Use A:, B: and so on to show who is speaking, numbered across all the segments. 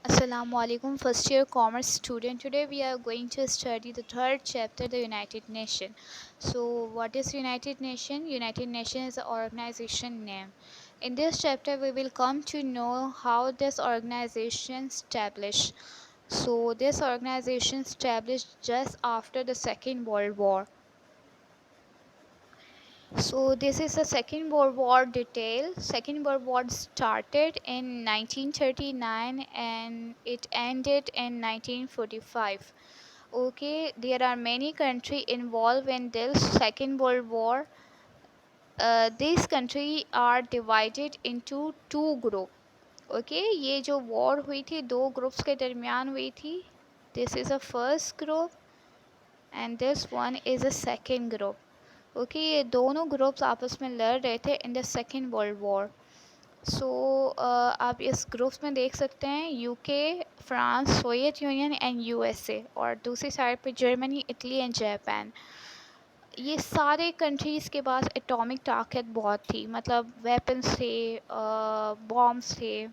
A: Assalamu alaikum, first year commerce student. Today we are going to study the third chapter, the United Nation. So what is United Nation? United Nation is an organization name. In this chapter we will come to know how this organization established. So this organization established just after the Second World War. So this is a Second World War detail. Second World War started in 1939 and it ended in 1945. Okay, there are many countries involved in this Second World War. These countries are divided into two groups. Okay, ये जो war हुई थी दो groups के दरमियान हुई थी. This is a first group and this one is a second group. Okay ये दोनों ग्रुप्स आपस में लड़ रहे थे in the second world war. So आप इस ग्रुप्स में देख सकते हैं UK, France, Soviet Union and USA, और दूसरी साइड पे जर्मनी, इटली एंड जापान. ये सारे कंट्रीज़ के पास एटॉमिक ताकत बहुत थी, मतलब वेपन्स थे, बॉम्ब्स थे.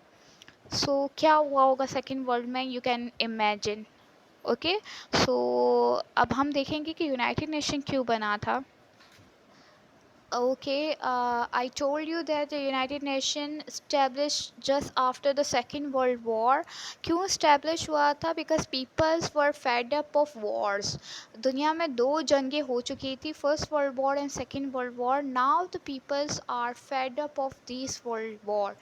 A: सो क्या हुआ होगा सेकेंड वर्ल्ड में, यू कैन इमेजिन. ओके, सो अब हम देखेंगे कि यूनाइटेड नेशन क्यों बना था. Okay, I told you that the United Nations established just after the Second World War. क्यों establish हुआ था? Because peoples were fed up of wars. दुनिया में दो जंगें हो चुकी थी, First World War and Second World War. Now the peoples are fed up of these world war.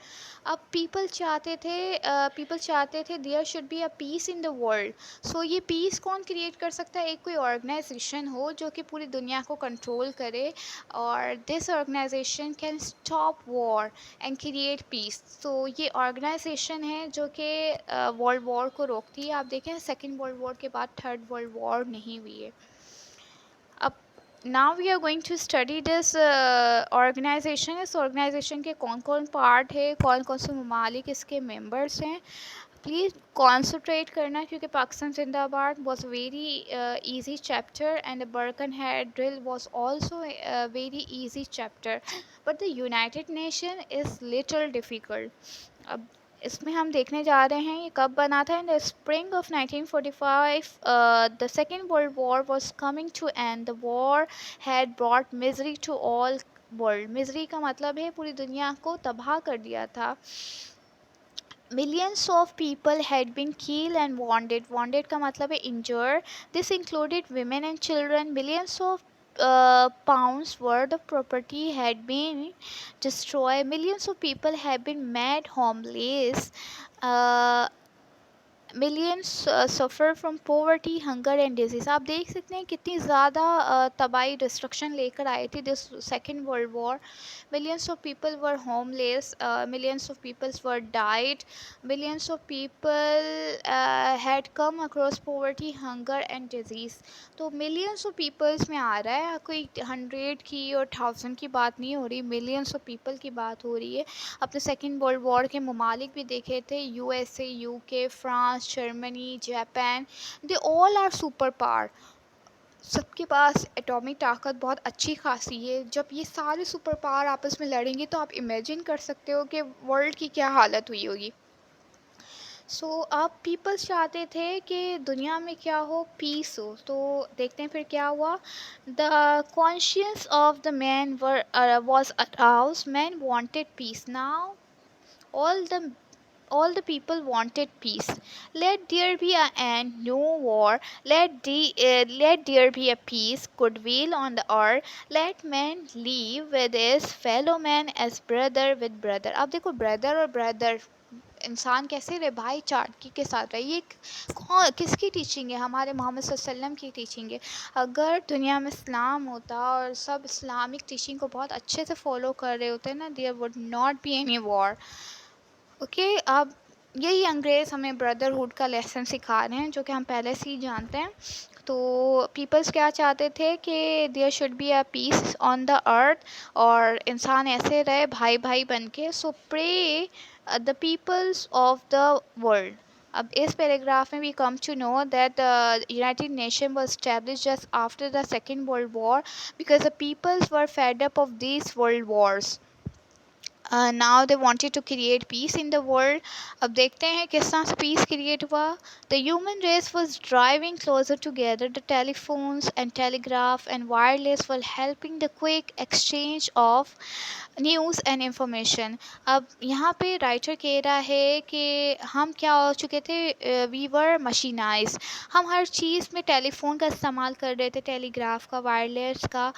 A: अब people चाहते थे there should be a peace in the world. So ये peace कौन create कर सकता है? एक कोई organization हो जो कि पूरी दुनिया को control करे, और this organization can stop war and create peace. तो ये organization है जो कि वर्ल्ड वॉर को रोकती है. आप देखें सेकेंड वर्ल्ड वॉर के बाद थर्ड वर्ल्ड वॉर नहीं हुई है. अब now we are going to study this organization. इस organization के कौन कौन पार्ट है, कौन कौन से ममालिक इसके मेंबर्स हैं. प्लीज़ कॉन्सनट्रेट करना क्योंकि पाकिस्तान जिंदाबाद was very easy chapter and the Birken head drill was also very easy chapter, but the united nation is little difficult. अब इसमें हम देखने जा रहे हैं ये कब बना था. In the spring of 1945 the second world war was coming to end. The war had brought misery to all world. Misery का मतलब है पूरी दुनिया को तबाह कर दिया था. Millions of people had been killed and wounded. Wounded का मतलब है injured. This included women and children. Millions of pounds worth of property had been destroyed. Millions of people have been made homeless. Uh, millions suffer from poverty, hunger and disease. आप देख सकते हैं कितनी ज़्यादा तबाही डिस्ट्रक्शन लेकर आई थी this second world war. Millions of people were homeless, millions of peoples were died, millions of people had come across poverty, hunger and disease. तो मिलियंस ऑफ पीपल्स में आ रहा है, कोई 100 की और 1000 की बात नहीं हो रही, मिलियंस ऑफ पीपल की बात हो रही है. अपने सेकेंड वर्ल्ड वॉर के ममालिक भी देखे थे, USA, UK, France, Germany, Japan. They all are super power. सबके पास एटॉमिक ताकत बहुत अच्छी खासी है. जब ये सारे सुपर पावर आपस में लड़ेंगे तो आप इमेजिन कर सकते हो कि वर्ल्ड की क्या हालत हुई होगी. सो अब पीपल्स चाहते थे कि दुनिया में क्या हो, पीस हो. तो देखते हैं फिर क्या हुआ. The conscious of the man was arouse. Man wanted peace. Now all the all the people wanted peace. Let there be a end, no war. Let there be a peace, goodwill on the earth. Let man live with his fellow man as brother with brother. अब देखो brother और brother, इंसान कैसे रहे, भाईचारगी के साथ रहे. ये कौन किसकी टीचिंग है? हमारे मोहम्मद सल्लल्लाहु अलैहि वसल्लम की टीचिंग है. अगर दुनिया में इस्लाम होता और सब इस्लामिक टीचिंग को बहुत अच्छे से फॉलो कर रहे होते ना, there would not be any war. Okay, अब यही अंग्रेज़ हमें ब्रदरहुड का लेसन सिखा रहे हैं जो कि हम पहले से ही जानते हैं. तो पीपल्स क्या चाहते थे कि there should be a peace on the earth, और इंसान ऐसे रहे भाई भाई बन के. So pray the peoples of the world. अब इस पैराग्राफ में we come to know that the united nation was established just after the second world war because the peoples were fed up of these world wars. Now they wanted to create peace in the world. अब देखते हैं किस तरह से peace create हुआ. The human race was driving closer together. The telephones and telegraph and wireless were helping the quick exchange of news and information. अब यहाँ पे राइटर कह रहा है कि हम क्या हो चुके थे, वी वर मशीनाइज. हम हर चीज़ में टेलीफोन का इस्तेमाल कर रहे थे, टेलीग्राफ का, वायरलेस का.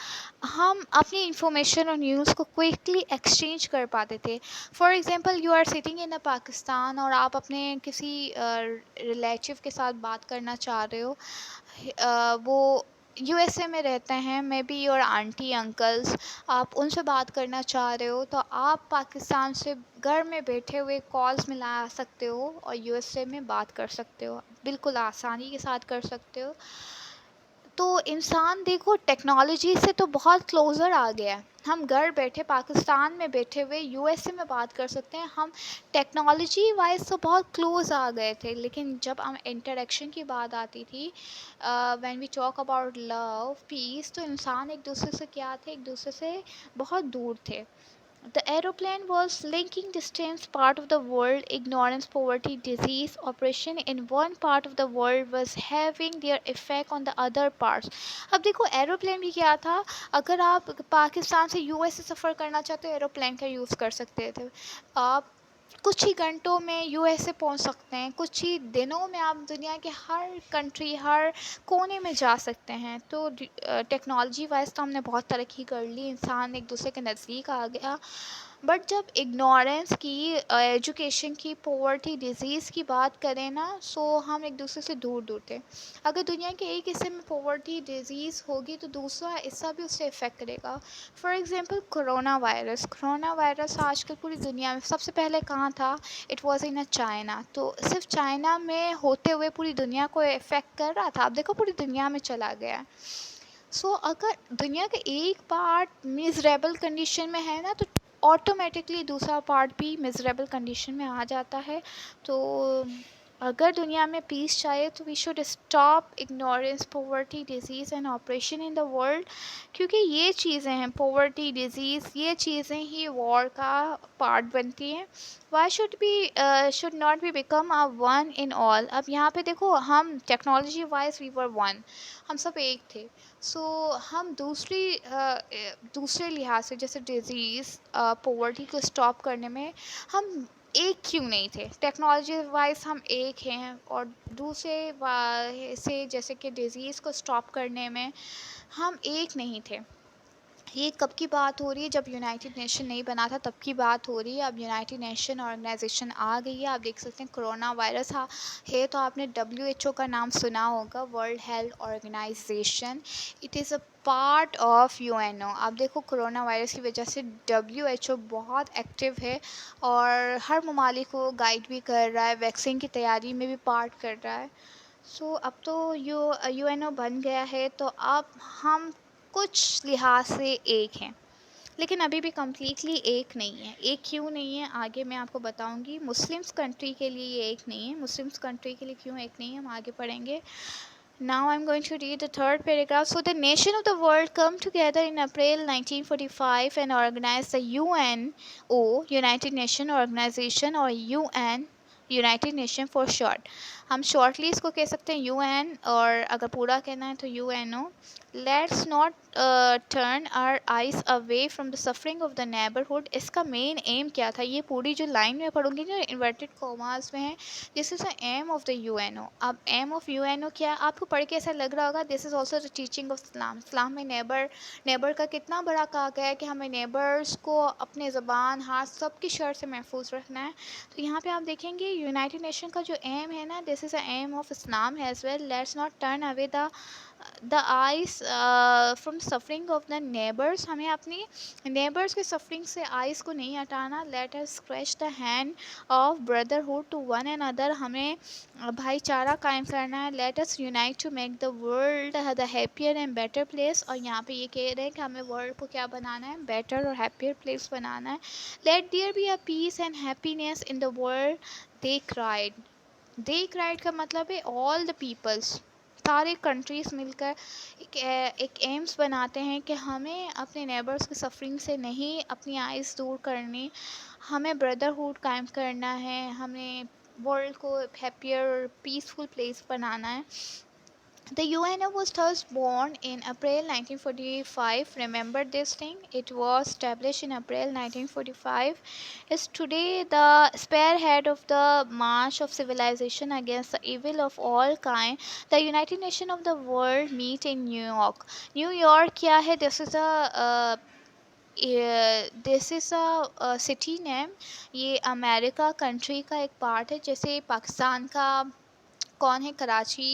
A: हम अपनी इंफॉर्मेशन और न्यूज़ को क्विकली एक्सचेंज कर पाते थे. For example, you are sitting in a Pakistan और आप अपने किसी रिलेटिव के साथ बात करना चाह रहे हो. वो यूएसए में रहते हैं, maybe your aunty uncles. आप उनसे बात करना चाह रहे हो तो आप पाकिस्तान से घर में बैठे हुए कॉल्स मिला सकते हो और यूएसए में बात कर सकते हो, बिल्कुल आसानी के साथ कर सकते हो. तो इंसान देखो टेक्नोलॉजी से तो बहुत क्लोज़र आ गया है. हम घर बैठे पाकिस्तान में बैठे हुए यूएसए में बात कर सकते हैं. हम टेक्नोलॉजी वाइज तो बहुत क्लोज़ आ गए थे, लेकिन जब हम इंटरेक्शन की बात आती थी, when we talk about love peace, तो इंसान एक दूसरे से क्या थे, एक दूसरे से बहुत दूर थे. The aeroplane was linking distant part of the world. Ignorance, poverty, disease, oppression in one part of the world was having their effect on the other parts. अब देखो एरोप्लेन भी क्या था. अगर आप पाकिस्तान से यूएस से सफ़र करना चाहते हो, एरोप्लेन का यूज़ कर सकते थे. आप कुछ ही घंटों में यूएस से पहुंच सकते हैं. कुछ ही दिनों में आप दुनिया के हर कंट्री, हर कोने में जा सकते हैं. तो टेक्नोलॉजी वाइज तो हमने बहुत तरक्की कर ली, इंसान एक दूसरे के नज़दीक आ गया. बट जब इग्नोरेंस की, एजुकेशन की, पोवर्टी, डिज़ीज़ की बात करें ना, सो हम एक दूसरे से दूर दूर थे. अगर दुनिया के एक हिस्से में पोवर्टी, डिज़ीज़ होगी तो दूसरा हिस्सा भी उससे इफ़ेक्ट करेगा. For example corona virus. Corona virus आजकल पूरी दुनिया में सबसे पहले कहाँ था, it was in a China. तो सिर्फ चाइना में होते हुए पूरी दुनिया को इफ़ेक्ट कर रहा था. अब देखो पूरी दुनिया में चला गया. सो अगर दुनिया का एक पार्ट मिजरेबल कंडीशन में है ना, तो ऑटोमेटिकली दूसरा पार्ट भी मिजरेबल कंडीशन में आ जाता है. तो अगर दुनिया में पीस चाहिए तो we should stop ignorance, poverty, disease and operation in the world. क्योंकि ये चीज़ें हैं, पोवर्टी, डिजीज़, ये चीज़ें ही वॉर का पार्ट बनती हैं. Why should not be become a one in all. अब यहाँ पे देखो, हम technology wise we were one, हम सब एक थे. सो हम दूसरे लिहाज से, जैसे डिज़ीज़, पोवर्टी को स्टॉप करने में हम एक क्यों नहीं थे. टेक्नोलॉजी वाइज हम एक हैं, और से जैसे कि डिज़ीज़ को स्टॉप करने में हम एक नहीं थे. ये कब की बात हो रही है, जब यूनाइटेड नेशन नहीं बना था तब की बात हो रही है. अब यूनाइटेड नेशन ऑर्गेनाइजेशन आ गई है. आप देख सकते हैं कोरोना वायरस है, तो आपने WHO का नाम सुना होगा, world health organization. It is a part of UNO. आप देखो कोरोना वायरस की वजह से WHO बहुत एक्टिव है और हर ममालिक को गाइड भी कर रहा है, वैक्सीन की तैयारी में भी पार्ट कर रहा है. सो अब तो UNO बन गया है, तो अब हम कुछ लिहाज से एक हैं, लेकिन अभी भी कम्प्लीटली एक नहीं है. एक क्यों नहीं है, आगे मैं आपको बताऊंगी. मुस्लिम्स कंट्री के लिए ये एक नहीं है. मुस्लिम्स कंट्री के लिए क्यों एक नहीं है, हम आगे पढ़ेंगे. Now I'm going to read the third paragraph. So the nation of the world come together in April 1945 and organized the UNO, United Nation Organization, or UN, United nation for short. हम shortly इसको कह सकते हैं UN, और अगर पूरा कहना है तो UNO. Let's not turn our eyes away from the suffering of the neighbourhood. इसका मेन एम क्या था, ये पूरी जो लाइन में पढ़ूंगी जो इन्वर्टेड कॉमास में है, this is the aim of the UNO. अब एम ऑफ UNO क्या, आपको पढ़ के ऐसा लग रहा होगा, this is also the teaching of Islam. Islam में नेबर का कितना बड़ा कहा गया है कि हमें नेबर्स को अपने ज़बान, हाथ, सबकी शर से महफूज रखना है. तो यहाँ पे आप देखेंगे यूनाइटेड नेशन का जो एम है ना, this is a aim of Islam as well. Let's not turn away the eyes from suffering of the neighbours. हमें अपनी नेबर्स के सफरिंग से आइज़ को नहीं हटाना. Let us stretch the hand of brotherhood to one and other. हमें भाईचारा कायम करना है. Let us unite to make the world the happier and better place. और यहाँ पे ये कह रहे हैं कि हमें वर्ल्ड को क्या बनाना है, बेटर और हैप्पियर प्लेस बनाना है. Let there be a peace and happiness in the world. They cried. They cried का मतलब है ऑल द पीपल्स, सारे कंट्रीज़ मिलकर एक एम्स बनाते हैं कि हमें अपने नेबर्स की सफरिंग से नहीं अपनी आइज़ दूर करनी, हमें ब्रदरहुड कायम करना है, हमें वर्ल्ड को हैप्पियर पीसफुल प्लेस बनाना है. The UNO was thus born in April 1945. Remember this thing? It was established in April 1945. Is today the spearhead of the march of civilization against the evil of all kind. The United Nations of the world meet in New York. New York क्या है? This is a city name. ये America country का एक part है. जैसे पाकिस्तान का कौन है? कराची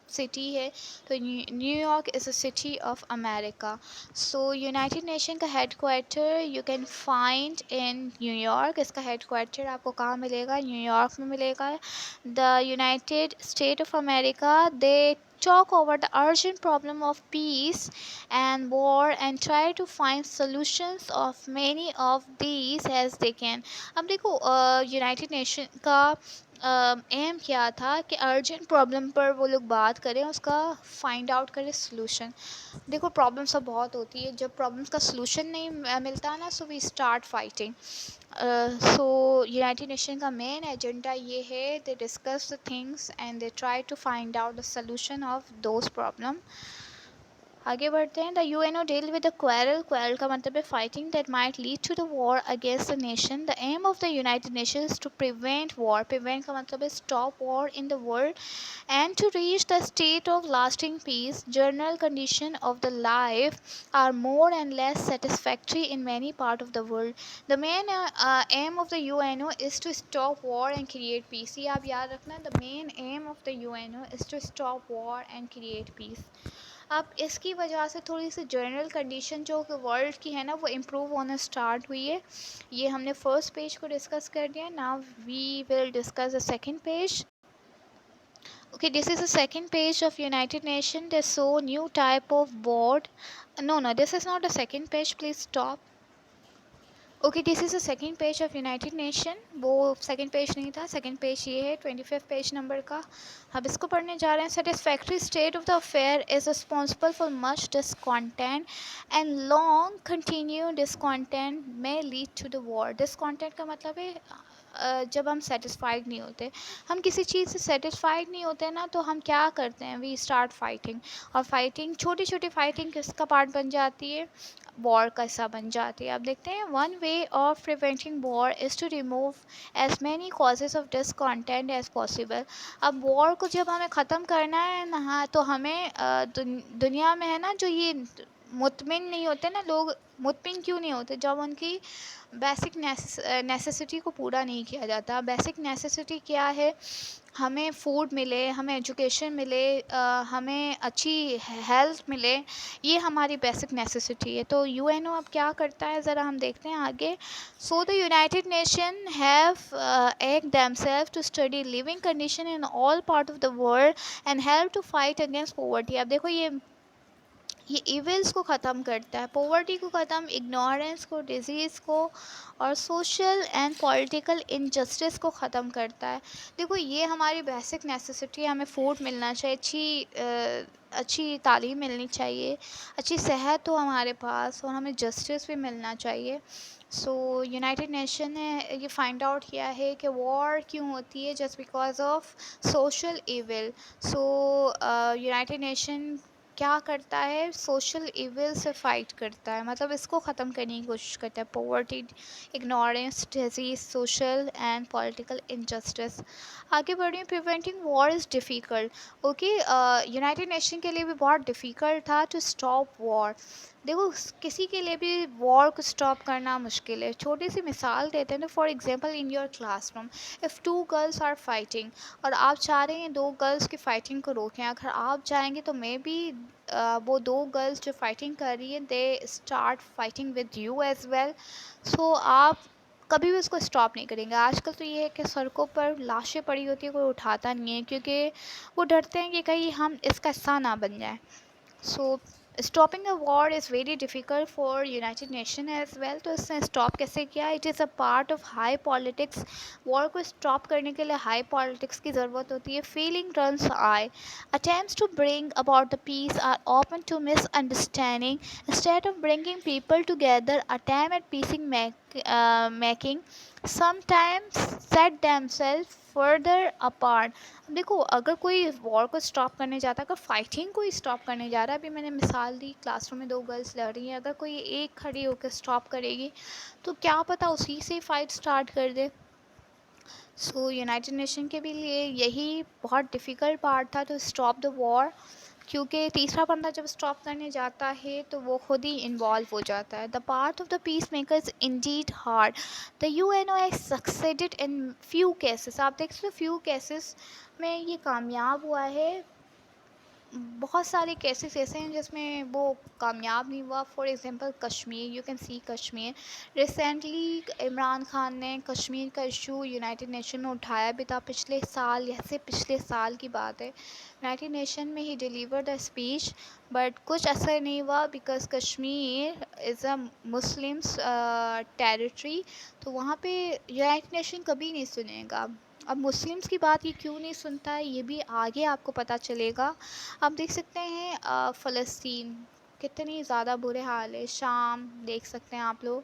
A: सिटी है, तो New York is a city of America. So United nation का head quarter you can find in New York. इसका हेड क्वार्टर आपको कहाँ मिलेगा? न्यूयॉर्क में मिलेगा. The United State of America they talk over the urgent problem of peace and war and try to find solutions of many of these as they can. अब देखो united nation का M क्या था कि urgent problem पर वो लोग बात करें, उसका फाइंड आउट करें सोल्यूशन. देखो प्रॉब्लम्स सब बहुत होती है, जब प्रॉब्लम्स का सोल्यूशन नहीं मिलता ना, so we start fighting. So United nation का मेन एजेंडा ये है, they discuss the things and they try to find out the solution of those problem. आगे बढ़ते हैं. The UNO deal with the quarrel. Quarrel का मतलब है fighting that might lead to the war against the nation. The aim of the united nations to prevent war. Prevent का मतलब है stop war in the world and to reach the state of lasting peace. General condition of the life are more and less satisfactory in many parts of the world. The main aim of the UNO is to stop war and create peace. ये आप याद रखना. The main aim of the UNO is to stop war and create peace. अब इसकी वजह से थोड़ी सी general condition जो वर्ल्ड की है ना, वो इम्प्रूव होना स्टार्ट हुई है. ये हमने फर्स्ट पेज को डिस्कस कर दिया. Now we will discuss the second page. Okay, this is the second page of United Nations. They show new type of board. No, this is not the second page. Please stop. Okay, this is the second page of United nation. वो second page नहीं था, second page ये है 25 page number का. अब इसको पढ़ने जा रहे हैं. Satisfactory state of the affair is responsible for much discontent and long continue discontent में lead to the war. Discontent का मतलब है जब हम सेटिस्फाइड नहीं होते, हम किसी चीज़ से सेटिस्फाइड नहीं होते ना, तो हम क्या करते हैं? We start fighting. और फाइटिंग, छोटी छोटी फाइटिंग किसका पार्ट बन जाती है? वॉर का हिस्सा बन जाती है. अब देखते हैं. One way of preventing war is to remove as many causes of discontent as possible. अब वॉर को जब हमें ख़त्म करना है ना, तो हमें दुनिया में है ना, जो ये मुतमिन नहीं होते ना लोग, मुतमिन क्यों नहीं होते? जब उनकी बेसिक नेसेसिटी को पूरा नहीं किया जाता. बेसिक नेसेसिटी क्या है? हमें फूड मिले, हमें एजुकेशन मिले, हमें अच्छी हेल्थ मिले, ये हमारी बेसिक नेसेसिटी है. तो यूएनओ अब क्या करता है, ज़रा हम देखते हैं आगे. So the united nation have act themself to study living condition in all part of the world and help to fight against poverty. अब देखो ये इविल्स को ख़त्म करता है, पॉवर्टी को ख़त्म, इग्नोरेंस को, डिजीज़ को, और सोशल एंड पॉलिटिकल इनजस्टिस को ख़त्म करता है. देखो ये हमारी बेसिक नेसेसिटी है. हमें फूड मिलना चाहिए, अच्छी तालीम मिलनी चाहिए, अच्छी सेहत हो हमारे पास, और हमें जस्टिस भी मिलना चाहिए. सो यूनाइटेड नेशन ने ये फाइंड आउट किया है कि वॉर क्यों होती है, just because of social evil. So United nation क्या करता है? सोशल इविल से फाइट करता है, मतलब इसको ख़त्म करने की कोशिश करता है. Poverty, ignorance, disease, social and political injustice. आगे बढ़िए. Preventing war is difficult. Okay, United nation के लिए भी बहुत डिफ़िकल्ट था टू स्टॉप वॉर. देखो किसी के लिए भी वॉर को स्टॉप करना मुश्किल है. छोटी सी मिसाल देते हैं. तो for example in your classroom if two girls are fighting, और आप चाह रहे हैं दो गर्ल्स की फ़ाइटिंग को रोकें, अगर आप जाएंगे तो मे बी वो दो गर्ल्स जो फाइटिंग कर रही हैं, they start fighting with you as well. सो आप कभी भी उसको स्टॉप नहीं करेंगे. आजकल तो ये है कि सड़कों पर लाशें पड़ी होती है, कोई उठाता नहीं है, क्योंकि वो डरते हैं कि कहीं हम इसका हिस्सा ना बन जाए. So stopping the war is very difficult for United Nation as well. तो इसने स्टॉप कैसे किया? It is a part of high politics. War को स्टॉप करने के लिए हाई पॉलिटिक्स की ज़रूरत होती है। Feeling runs high, attempts to bring about the peace are open to misunderstanding instead of bringing people together. Attempt at peacing making sometimes set themselves further apart। अब देखो, अगर कोई वॉर को स्टॉप करने जाता है, अगर फाइटिंग को ही स्टॉप करने जा रहा है, अभी मैंने मिसाल दी क्लासरूम में दो गर्ल्स लड़ रही हैं, अगर कोई एक खड़ी होकर स्टॉप करेगी तो क्या पता उसी से फाइट स्टार्ट कर दे। सो यूनाइटेड नेशन के भी लिए यही बहुत डिफ़िकल्ट पार्ट था, टू स्टॉप द वॉर। क्योंकि तीसरा बंदा जब स्टॉप करने जाता है तो वो खुद ही इन्वॉल्व हो जाता है। The part of the peace makers indeed hard. The UNO succeeded in few cases. आप देख सकते हो फ्यू केसेस में ये कामयाब हुआ है। बहुत सारे केसेस ऐसे हैं जिसमें वो कामयाब नहीं हुआ। For example Kashmir, you can see Kashmir. Recently Imran Khan ने कश्मीर का इशू यूनाइटेड नेशन में उठाया भी था, पिछले साल, ऐसे पिछले साल की बात है। यूनाइटेड नेशन में ही डिलीवर द स्पीच, बट कुछ असर नहीं हुआ because Kashmir is a Muslims territory. तो वहाँ पे यूनाइटेड नेशन कभी नहीं सुनेगा। अब मुस्लिम्स की बात ये क्यों नहीं सुनता है, ये भी आगे आपको पता चलेगा। आप देख सकते हैं फ़लस्तीन कितनी ज़्यादा बुरे हाल है, शाम देख सकते हैं आप लोग।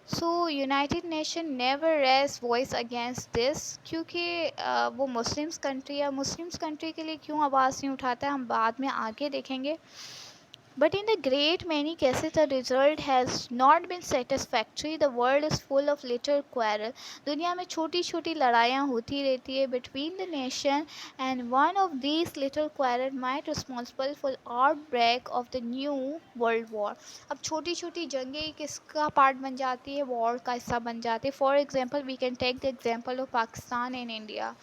A: So United Nation never raise voice against this, क्योंकि वो मुस्लिम्स कंट्री है। मुस्लिम्स कंट्री के लिए क्यों आवाज़ नहीं उठाता है, हम बाद में आगे देखेंगे। But in the great many cases, the result has not been satisfactory. The world is full of little quarrel. दुनिया में छोटी छोटी लड़ाइयाँ होती रहती है between the nation, and one of these little quarrel might responsible for outbreak of the new world war। अब छोटी छोटी जंगें किसका पार्ट बन जाती है, वॉर का हिस्सा बन जाती है। For example we can take the example of Pakistan and India.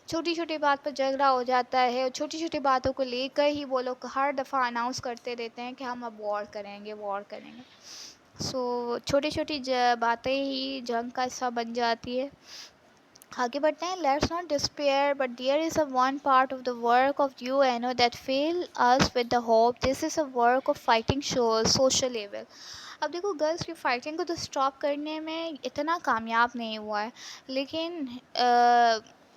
A: छोटी छोटी बात पर झगड़ा हो जाता है और छोटी छोटी बातों को लेकर ही वो लोग हर दफ़ा अनाउंस करते रहते हैं कि हम अब वॉर करेंगे, वॉर करेंगे। सो छोटी छोटी बातें ही जंग का हिस्सा बन जाती है। आगे बढ़ते हैं। Let's not despair but there is a one part of the work of UNO that fill us with the hope. This is a work of fighting social evil. अब देखो, गर्ल्स की फ़ाइटिंग को तो स्टॉप करने में इतना कामयाब नहीं हुआ है, लेकिन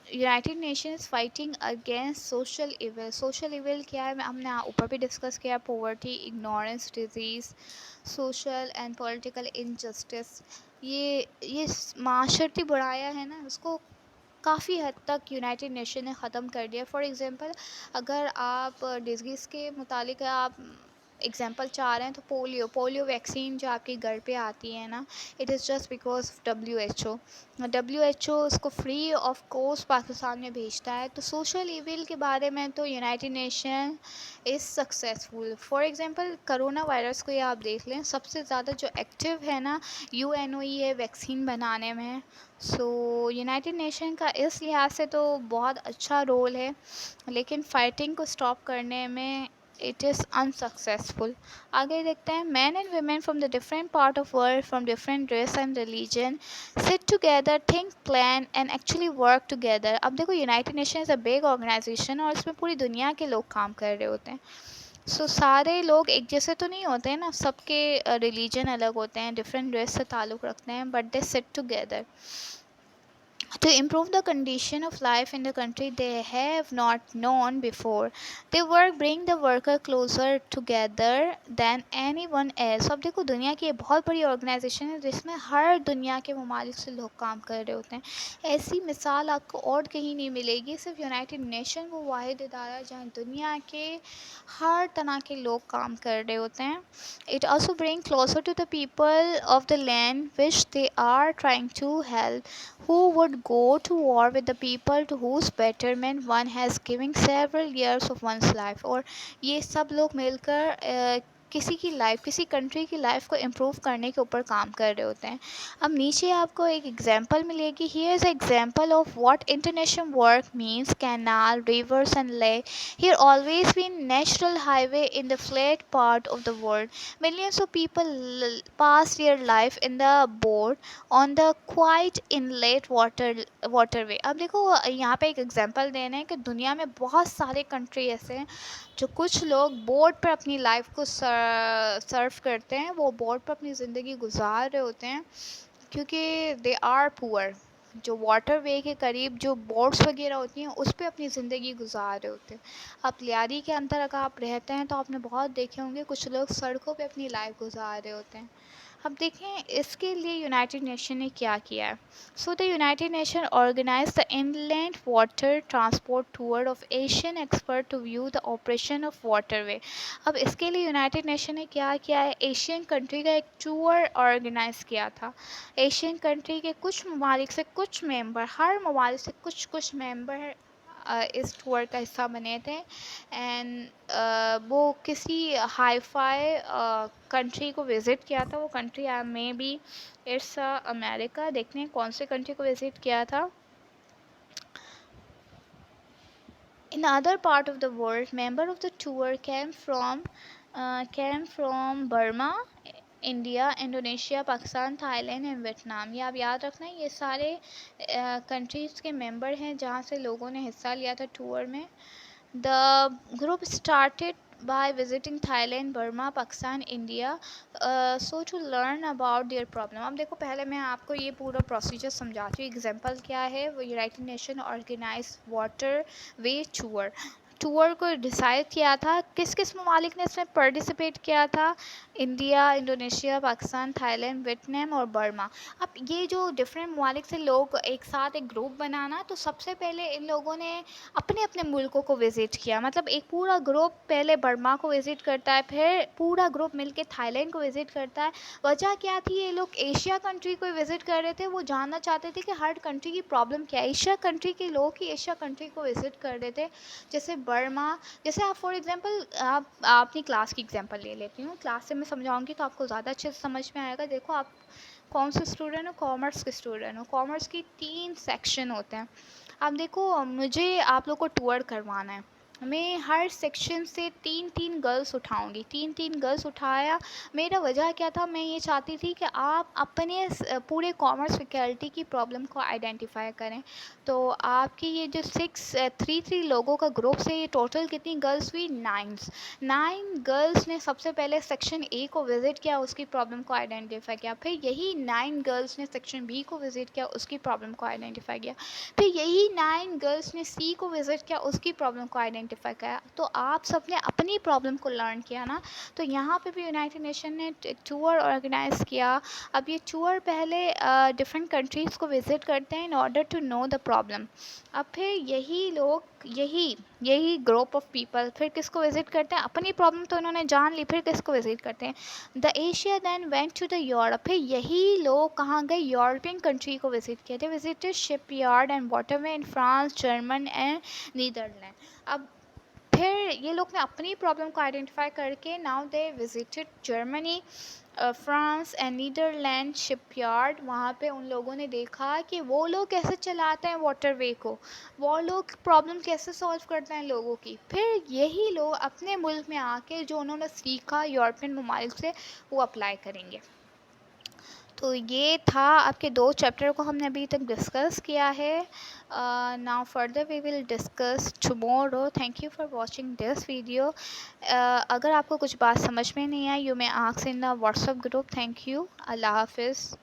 A: United Nations fighting against social evil. Social evil क्या है, हमने ऊपर भी डिस्कस किया। Poverty, ignorance, disease, social and political injustice. ये माशरती बुराया है ना, उसको काफ़ी हद तक यूनाइटेड नेशन ने ख़त्म कर दिया। फॉर एग्ज़ाम्पल, अगर आप डिजीज़ के मुतालिक आप एग्जांपल चाह रहे हैं तो पोलियो वैक्सीन जो आपके घर पे आती है ना, it is just because W H O उसको फ्री ऑफ कोर्स पाकिस्तान में भेजता है। तो सोशल इविल के बारे में तो United nation is successful. For example corona virus को ही आप देख लें, सबसे ज़्यादा जो एक्टिव है ना यूएनओ ही है वैक्सीन बनाने में। सो यूनाइटेड नेशन का इस लिहाज से तो बहुत अच्छा रोल है, लेकिन फ़ाइटिंग को स्टॉप करने में इट इज़ अनसक्सेसफुल। आगे देखते हैं। Man and women from the different part of world, from different race and religion sit together, think, plan and actually work together. अब देखो, united nation is a big organization और इसमें पूरी दुनिया के लोग काम कर रहे होते हैं। सो सारे लोग एक जैसे तो नहीं होते हैं ना, सबके रिलीजन अलग होते हैं, डिफरेंट रेस से ताल्लुक़ रखते हैं, but they sit together to improve the condition of life in the country they have not known before. They work bring the worker closer together than anyone else। अब देखो, दुनिया की ये बहुत बड़ी ऑर्गेनाइजेशन है जिसमें हर दुनिया के ममालिक से लोग काम कर रहे होते हैं। ऐसी मिसाल आपको और कहीं नहीं मिलेगी। सिर्फ यूनाइटेड नेशन वो वाहिद इदारा है जहाँ दुनिया के हर तरह के लोग काम कर रहे होते हैं। It also brings closer to the people of the land which they are trying to help, who would go to war with the people to whose betterment one has given several years of one's life। और ये सब लोग मिलकर किसी की life, किसी country की life को इम्प्रूव करने के ऊपर काम कर रहे होते हैं। अब नीचे आपको एक एग्जांपल मिलेगी। Here is example of what international work means. Canal, reverse and lake here always been natural highway in the flat part of the world. Millions of people pass their life in the boat on the quiet inlet waterway. अब देखो यहाँ पे एक example देना है कि दुनिया में बहुत सारे कंट्री ऐसे हैं जो कुछ लोग बोट पर अपनी लाइफ को सर्व करते हैं, वो बोट पर अपनी ज़िंदगी गुजार रहे होते हैं क्योंकि दे आर पुअर। जो वाटर वे के करीब जो बोट्स वगैरह होती हैं उस पे अपनी ज़िंदगी गुजार रहे होते हैं। अब लियारी के अंदर अगर आप रहते हैं तो आपने बहुत देखे होंगे कुछ लोग सड़कों पे अपनी लाइफ गुजार रहे होते हैं। अब देखें इसके लिए यूनाइटेड नेशन ने क्या किया है। So the united nation organize the inland water transport tour of Asian expert to view the operation of waterway. अब इसके लिए यूनाइटेड नेशन ने क्या किया है, एशियन कंट्री का एक टूर ऑर्गेनाइज किया था। एशियन कंट्री के कुछ ममालिक से कुछ मेंबर, हर ममालिक से कुछ कुछ मेंबर इस टूर का हिस्सा बने थे। एंड वो किसी हाई फाई कंट्री को विज़िट किया था। वो country may be it's America. देखते हैं कौन से कंट्री को विज़िट किया था। In other part of the world, member of the tour came from Burma, India, Indonesia, Pakistan, Thailand and Vietnam. ये आप याद रखना, ये सारे कंट्रीज़ के मेंबर हैं जहाँ से लोगों ने हिस्सा लिया था टूर में। The group started by visiting Thailand, Burma, Pakistan, India, so to learn about their problem. अब देखो पहले मैं आपको ये पूरा प्रोसीजर समझाती हूँ। एग्जांपल क्या है, वो united nation organize water way tour को डिसाइड किया था। किस किस ममालिक ने इसमें पार्टिसिपेट किया था, India, Indonesia, Pakistan, Thailand, Vietnam और बर्मा। अब ये जो डिफरेंट ममालिक से लोग एक साथ एक ग्रुप बनाना, तो सबसे पहले इन लोगों ने अपने अपने मुल्कों को विज़िट किया। मतलब एक पूरा ग्रुप पहले बर्मा को विज़िट करता है, फिर पूरा ग्रुप मिलके थाईलैंड को विज़िट करता है। वजह क्या थी, ये लोग एशिया कंट्री को विज़िट कर रहे थे। वो जानना चाहते थे कि हर कंट्री की प्रॉब्लम क्या है। एशिया कंट्री के लोग ही एशिया कंट्री को विज़िट कर रहे थे। जैसे बर्मा, जैसे आप फॉर एग्जांपल आप अपनी क्लास की एग्जांपल ले लेती हूँ। क्लास से मैं समझाऊंगी तो आपको ज़्यादा अच्छे से समझ में आएगा। देखो आप कौन से स्टूडेंट हो, कॉमर्स के स्टूडेंट हो। कॉमर्स की 3 सेक्शन होते हैं। अब देखो मुझे आप लोग को टूर करवाना है, मैं हर सेक्शन से 3-3 गर्ल्स उठाऊंगी। 3-3 गर्ल्स उठाया, मेरा वजह क्या था, मैं ये चाहती थी कि आप अपने पूरे कॉमर्स फैकल्टी की प्रॉब्लम को आइडेंटिफाई करें। तो आपकी ये जो 3 लोगों का ग्रुप से ये टोटल कितनी गर्ल्स हुई, 9 गर्ल्स ने सबसे पहले सेक्शन ए को विज़िट किया, उसकी प्रॉब्लम को आइडेंटिफाई किया। फिर यही 9 गर्ल्स ने सेक्शन बी को विज़िट किया, उसकी प्रॉब्लम को आइडेंटिफाई किया। फिर यही 9 गर्ल्स ने सी को विज़िट किया, उसकी प्रॉब्लम को आइडेंटिफाई किया। तो आप सब ने अपनी प्रॉब्लम को लर्न किया ना। तो यहाँ पे भी यूनाइटेड नेशन ने टूर ऑर्गेनाइज़ किया। अब ये टूर पहले डिफरेंट कंट्रीज़ को विज़िट करते हैं in order to know the problem. अब फिर यही लोग, यही ग्रुप ऑफ पीपल फिर किसको विज़िट करते हैं, अपनी प्रॉब्लम तो उन्होंने जान ली, फिर किसको विज़िट करते हैं, the Asia then went to the Europe. फिर यही लोग कहाँ गए, यूरोपियन कंट्री को विज़िट किए थे। Visited shipyard and waterway in France, German and Netherland. अब फिर ये लोग ने अपनी प्रॉब्लम को आइडेंटिफाई करके now they visited Germany, France and Netherland shipyard. वहाँ पे उन लोगों ने देखा कि वो लोग कैसे चलाते हैं वाटरवे को, वो लोग प्रॉब्लम कैसे सॉल्व करते हैं लोगों की। फिर यही लोग अपने मुल्क में आके जो उन्होंने सीखा यूरोपियन ममालिक से, वो अप्लाई करेंगे। तो ये था आपके 2 चैप्टर को हमने अभी तक डिस्कस किया है। Now further we will discuss tomorrow. Thank you for watching this video. अगर आपको कुछ बात समझ में नहीं आई, you may ask in the WhatsApp group. Thank you. अल्लाह हाफिज़।